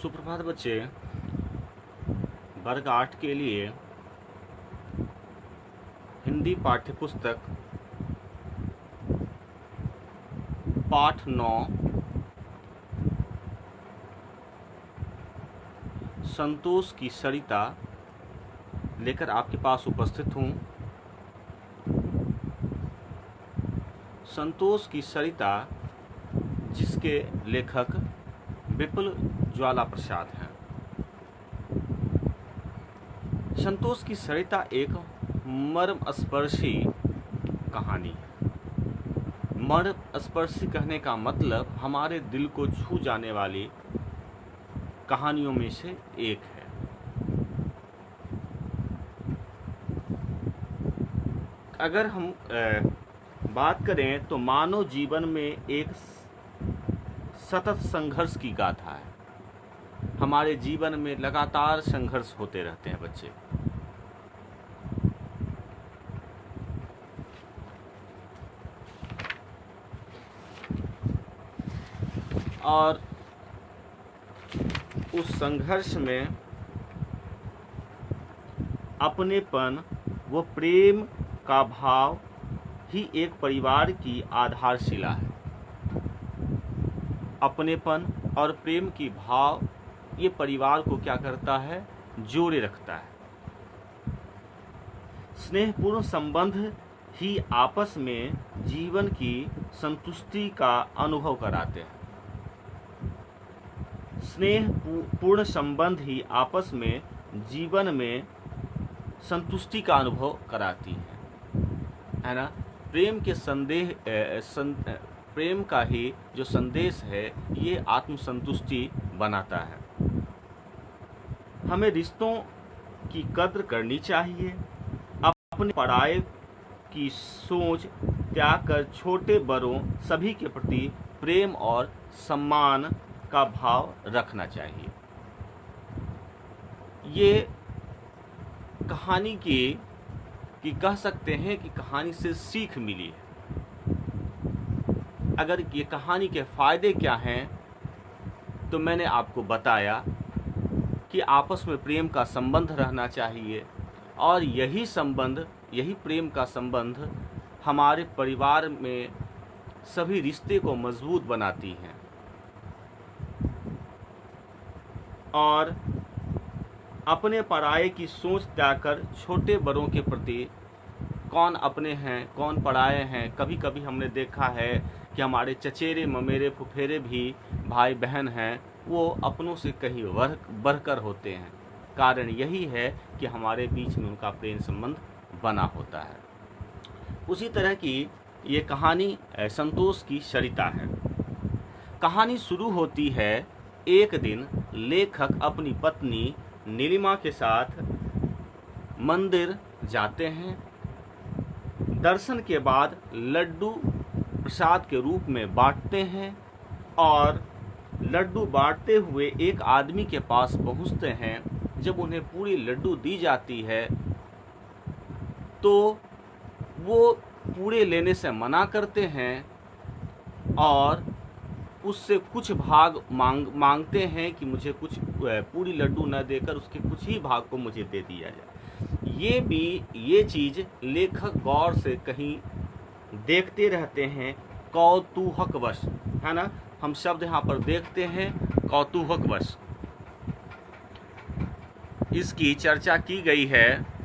सुप्रभात बच्चे। वर्ग 8 के लिए हिंदी पाठ्यपुस्तक पाठ 9 संतोष की सरिता लेकर आपके पास उपस्थित हूँ। संतोष की सरिता जिसके लेखक विपुल ज्वाला प्रसाद हैं। संतोष की सरिता एक मर्मस्पर्शी कहानी है। मर्मस्पर्शी कहने का मतलब हमारे दिल को छू जाने वाली कहानियों में से एक है। अगर हम बात करें तो मानव जीवन में एक सतत संघर्ष की गाथा है। हमारे जीवन में लगातार संघर्ष होते रहते हैं बच्चे। और उस संघर्ष में अपनेपन व प्रेम का भाव ही एक परिवार की आधारशिला है। अपनेपन और प्रेम की भाव ये परिवार को क्या करता है, जोड़े रखता है। स्नेहपूर्ण संबंध ही आपस में जीवन की संतुष्टि का अनुभव कराते हैं। स्नेहपूर्ण संबंध ही आपस में जीवन में संतुष्टि का अनुभव कराती है ना। प्रेम के प्रेम का ही जो संदेश है ये आत्मसंतुष्टि बनाता है। हमें रिश्तों की कद्र करनी चाहिए। अपने पराये की सोच त्याग कर छोटे बड़ों सभी के प्रति प्रेम और सम्मान का भाव रखना चाहिए। ये कहानी की कह सकते हैं कि कहानी से सीख मिली है। अगर ये कहानी के फायदे क्या हैं तो मैंने आपको बताया कि आपस में प्रेम का संबंध रहना चाहिए और यही प्रेम का संबंध हमारे परिवार में सभी रिश्ते को मजबूत बनाती हैं। और अपने पराये की सोच त्याग कर छोटे बड़ों के प्रति कौन अपने हैं कौन पराये हैं। कभी कभी हमने देखा है कि हमारे चचेरे ममेरे फुफेरे भी भाई बहन हैं, वो अपनों से कहीं बढ़कर होते हैं। कारण यही है कि हमारे बीच में उनका प्रेम संबंध बना होता है। उसी तरह की ये कहानी संतोष की सरिता है। कहानी शुरू होती है, एक दिन लेखक अपनी पत्नी नीलिमा के साथ मंदिर जाते हैं। दर्शन के बाद लड्डू प्रसाद के रूप में बांटते हैं और लड्डू बांटते हुए एक आदमी के पास पहुंचते हैं। जब उन्हें पूरी लड्डू दी जाती है तो वो पूरे लेने से मना करते हैं और उससे कुछ भाग मांगते हैं कि मुझे कुछ पूरी लड्डू न देकर उसके कुछ ही भाग को मुझे दे दिया जाए। ये चीज़ लेखक गौर से कहीं देखते रहते हैं, कौतूहकवश, है ना। हम शब्द यहाँ पर देखते हैं कौतूहकवश। इसकी चर्चा की गई है।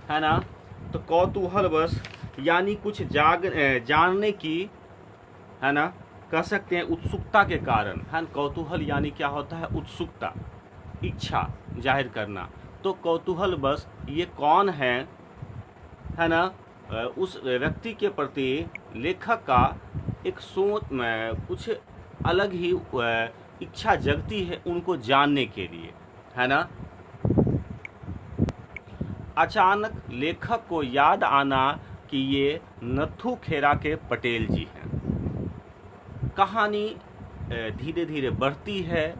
है ना। तो कौतूहलवश यानी कुछ जानने की, है ना, कह सकते हैं उत्सुकता के कारण, है। कौतूहल यानी क्या होता है, उत्सुकता, इच्छा जाहिर करना। तो कौतूहलवश ये कौन है ना, उस व्यक्ति के प्रति लेखक का एक सोच कुछ अलग ही इच्छा जगती है उनको जानने के लिए, है ना। अचानक लेखक को याद आना कि ये नथु खेरा के पटेल जी हैं। कहानी धीरे धीरे बढ़ती है,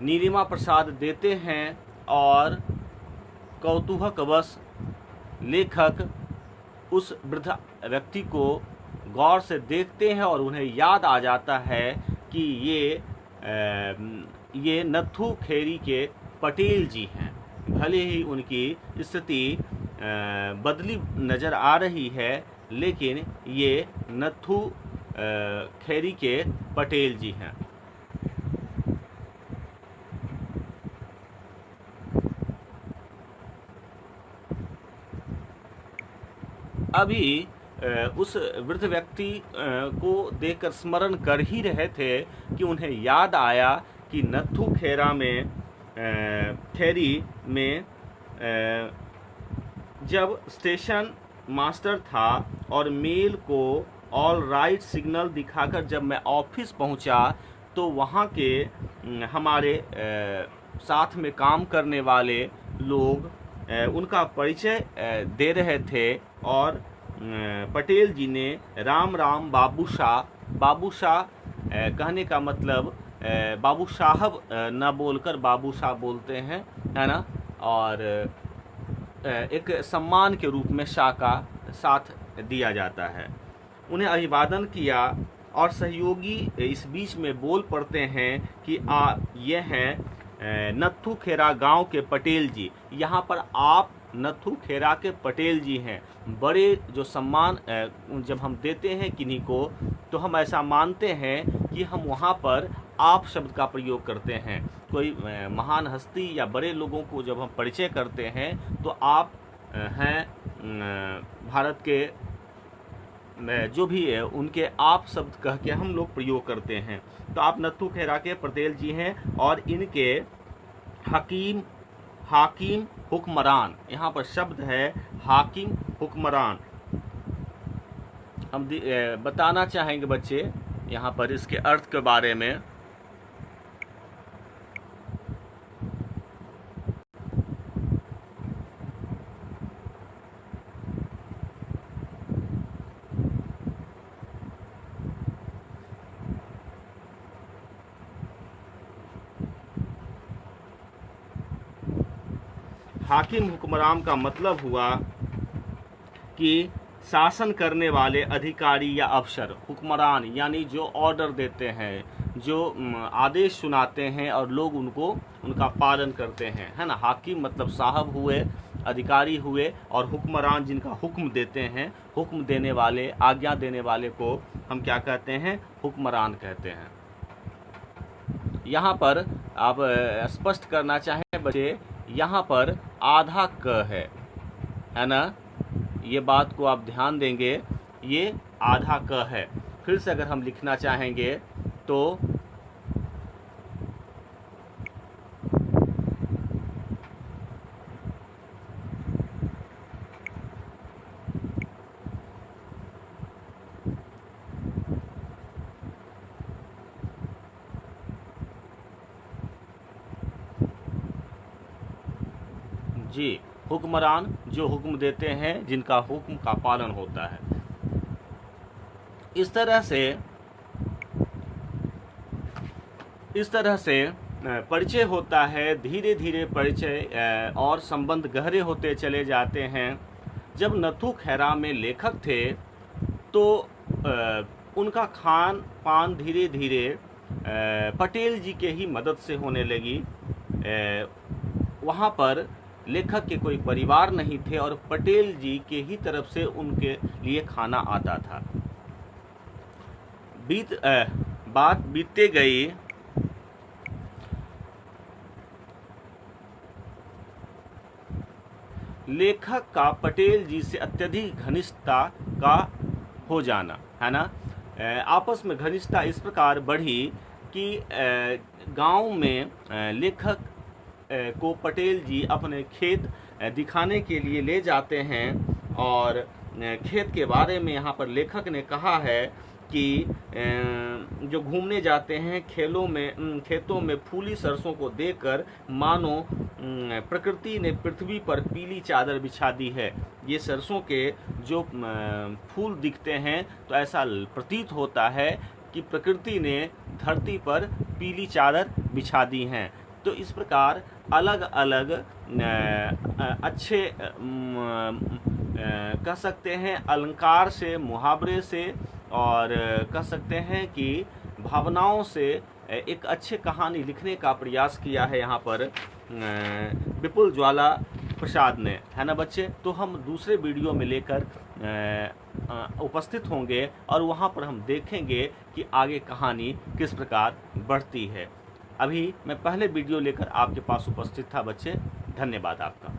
नीलिमा प्रसाद देते हैं और कौतूहलवश लेखक उस वृद्ध व्यक्ति को गौर से देखते हैं और उन्हें याद आ जाता है कि ये नथु खेरी के पटेल जी हैं। भले ही उनकी स्थिति बदली नज़र आ रही है, लेकिन ये नथु खेरी के पटेल जी हैं। अभी उस वृद्ध व्यक्ति को देखकर स्मरण कर ही रहे थे कि उन्हें याद आया कि नथु खेरी में जब स्टेशन मास्टर था और मेल को ऑल राइट सिग्नल दिखाकर जब मैं ऑफिस पहुंचा तो वहां के हमारे साथ में काम करने वाले लोग उनका परिचय दे रहे थे और पटेल जी ने राम राम बाबू शाह कहने का मतलब बाबू साहब न बोलकर बाबू शाह बोलते हैं, है ना। और एक सम्मान के रूप में शाह का साथ दिया जाता है। उन्हें अभिवादन किया और सहयोगी इस बीच में बोल पड़ते हैं कि ये हैं नथु खेरा गांव के पटेल जी। यहाँ पर आप नथु खेरा के पटेल जी हैं। बड़े जो सम्मान जब हम देते हैं किन्हीं को तो हम ऐसा मानते हैं कि हम वहाँ पर आप शब्द का प्रयोग करते हैं। कोई महान हस्ती या बड़े लोगों को जब हम परिचय करते हैं तो आप हैं भारत के जो भी है उनके आप शब्द कह के हम लोग प्रयोग करते हैं। तो आप नथु खेरा के पटेल जी हैं और इनके हाकिम हुक्मरान, यहाँ पर शब्द है हाकिम हुक्मरान। हम बताना चाहेंगे बच्चे यहाँ पर इसके अर्थ के बारे में। हाकिम हुक्मरान का मतलब हुआ कि शासन करने वाले अधिकारी या अफसर। हुक्मरान यानी जो ऑर्डर देते हैं, जो आदेश सुनाते हैं और लोग उनका पालन करते हैं, है ना। हाकिम मतलब साहब हुए, अधिकारी हुए, और हुक्मरान जिनका हुक्म देते हैं, हुक्म देने वाले, आज्ञा देने वाले को हम क्या कहते हैं? हुक्मरान कहते हैं। यहाँ पर आप स्पष्ट करना चाहें बच्चे, यहाँ पर आधा क है ना। ये बात को आप ध्यान देंगे, ये आधा क है। फिर से अगर हम लिखना चाहेंगे तो जी, हुक्मरान जो हुक्म देते हैं, जिनका हुक्म का पालन होता है। इस तरह से परिचय होता है। धीरे धीरे परिचय और संबंध गहरे होते चले जाते हैं। जब नथु खेरा में लेखक थे तो उनका खान पान धीरे धीरे पटेल जी के ही मदद से होने लगी। वहाँ पर लेखक के कोई परिवार नहीं थे और पटेल जी के ही तरफ से उनके लिए खाना आता था। बात बीतते गई। लेखक का पटेल जी से अत्यधिक घनिष्ठता का हो जाना, है ना। आपस में घनिष्ठता इस प्रकार बढ़ी कि गांव में लेखक को पटेल जी अपने खेत दिखाने के लिए ले जाते हैं और खेत के बारे में यहाँ पर लेखक ने कहा है कि जो घूमने जाते हैं खेतों में फूली सरसों को देखकर मानो प्रकृति ने पृथ्वी पर पीली चादर बिछा दी है। ये सरसों के जो फूल दिखते हैं तो ऐसा प्रतीत होता है कि प्रकृति ने धरती पर पीली चादर बिछा दी हैं। तो इस प्रकार अलग अलग अच्छे कह सकते हैं अलंकार से, मुहावरे से, और कह सकते हैं कि भावनाओं से एक अच्छे कहानी लिखने का प्रयास किया है यहाँ पर विपुल ज्वाला प्रसाद ने, है ना बच्चे। तो हम दूसरे वीडियो में लेकर उपस्थित होंगे और वहाँ पर हम देखेंगे कि आगे कहानी किस प्रकार बढ़ती है। अभी मैं पहले वीडियो लेकर आपके पास उपस्थित था बच्चे। धन्यवाद आपका।